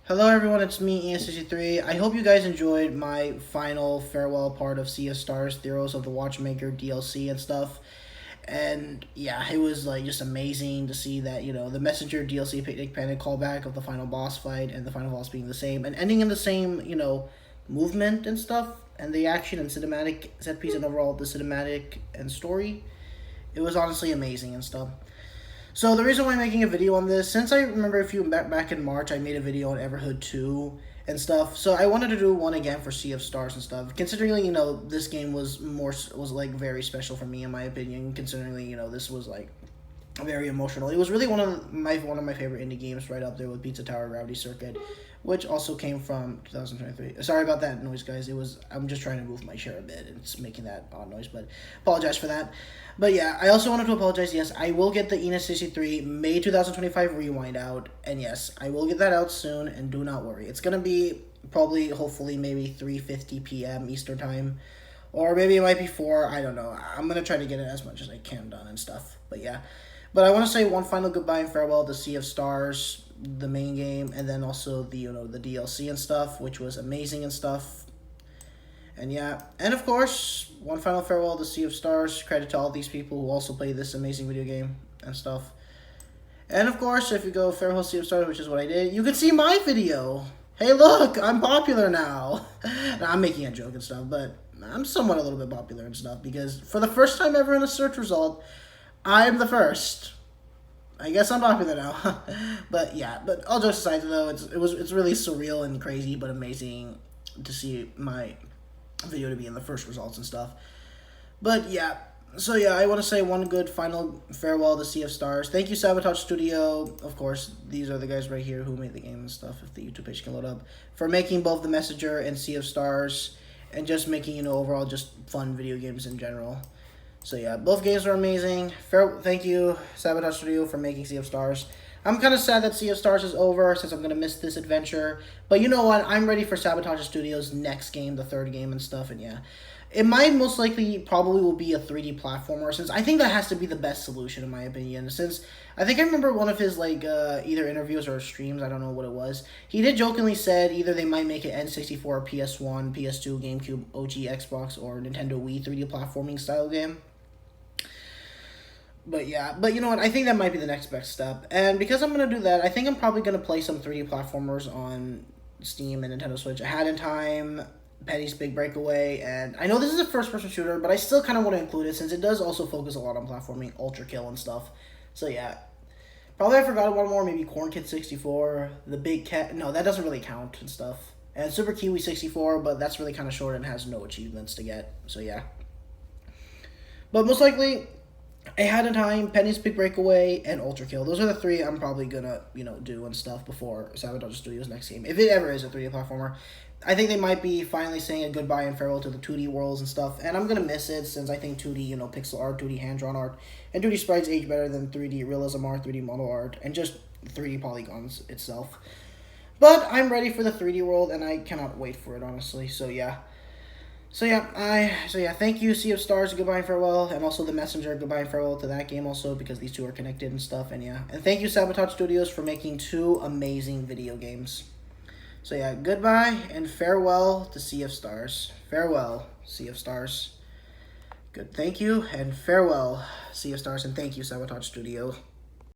Hello everyone, it's me, Ian63. I hope you guys enjoyed my final farewell part of Sea of Stars, Heroes of the Watchmaker DLC and stuff. And yeah, it was like just amazing to see that, the Messenger DLC Picnic Panic callback of the final boss fight and the final boss being the same and ending in the same, movement and stuff and the action and cinematic set piece and overall the cinematic and story. It was honestly amazing and stuff. So the reason why I'm making a video on this, since I remember a few back in March, I made a video on Everhood 2 and stuff. So I wanted to do one again for Sea of Stars and stuff. Considering this game was like very special for me in my opinion. Considering this was like very emotional. It was really one of my favorite indie games, right up there with Pizza Tower Gravity Circuit, which also came from 2023. Sorry about that noise, guys. I'm just trying to move my chair a bit, and it's making that odd noise, but apologize for that. But yeah, I also wanted to apologize. Yes, I will get the Enos 63 May 2025 Rewind out, and yes, I will get that out soon. And do not worry, it's gonna be probably, hopefully, maybe 3:50 p.m. Eastern time. Or maybe it might be 4, I don't know. I'm going to try to get it as much as I can done and stuff. But yeah. But I want to say one final goodbye and farewell to Sea of Stars, the main game, and then also the DLC and stuff, which was amazing and stuff. And yeah, and of course, one final farewell to Sea of Stars. Credit to all these people who also played this amazing video game and stuff. And of course, if you go farewell Sea of Stars, which is what I did, you can see my video. Hey, look, I'm popular now. Nah, I'm making a joke and stuff, but I'm somewhat a little bit popular and stuff because for the first time ever in a search result, I'm the first. I guess I'm popular now. But yeah, but all jokes aside though, it's really surreal and crazy but amazing to see my video to be in the first results and stuff. But yeah, so yeah, I want to say one good final farewell to Sea of Stars. Thank you, Sabotage Studio. Of course, these are the guys right here who made the game and stuff, if the YouTube page can load up, for making both The Messenger and Sea of Stars, and just making, overall just fun video games in general. So yeah, both games are amazing. Thank you, Sabotage Studio, for making Sea of Stars. I'm kind of sad that Sea of Stars is over since I'm going to miss this adventure. But you know what? I'm ready for Sabotage Studios' next game, the third game and stuff, and yeah. It might most likely probably will be a 3D platformer, since I think that has to be the best solution in my opinion. Since I think I remember one of his either interviews or streams, I don't know what it was. He did jokingly said either they might make it N64, PS1, PS2, GameCube, OG, Xbox, or Nintendo Wii 3D platforming style game. But yeah, but you know what? I think that might be the next best step. And because I'm going to do that, I think I'm probably going to play some 3D platformers on Steam and Nintendo Switch ahead in time. Penny's Big Breakaway, and I know this is a first-person shooter, but I still kind of want to include it since it does also focus a lot on platforming, Ultra Kill and stuff. So yeah, probably I forgot one more, maybe Corn Kid 64, The Big Cat, no, that doesn't really count and stuff, and Super Kiwi 64, but that's really kind of short and has no achievements to get, so yeah. But most likely, Ahead in Time, Penny's Big Breakaway, and Ultra Kill. Those are the three I'm probably gonna, do and stuff before Sabotage Studios' next game. If it ever is a 3D platformer. I think they might be finally saying a goodbye and farewell to the 2D worlds and stuff. And I'm gonna miss it since I think 2D, pixel art, 2D hand-drawn art, and 2D sprites age better than 3D realism art, 3D model art, and just 3D polygons itself. But I'm ready for the 3D world, and I cannot wait for it, honestly. So yeah. So yeah, thank you, Sea of Stars, goodbye and farewell, and also The Messenger, goodbye and farewell to that game also, because these two are connected and stuff, and yeah. And thank you, Sabotage Studios, for making 2 amazing video games. So yeah, goodbye and farewell to Sea of Stars. Farewell, Sea of Stars. Good, thank you, and farewell, Sea of Stars, and thank you, Sabotage Studio.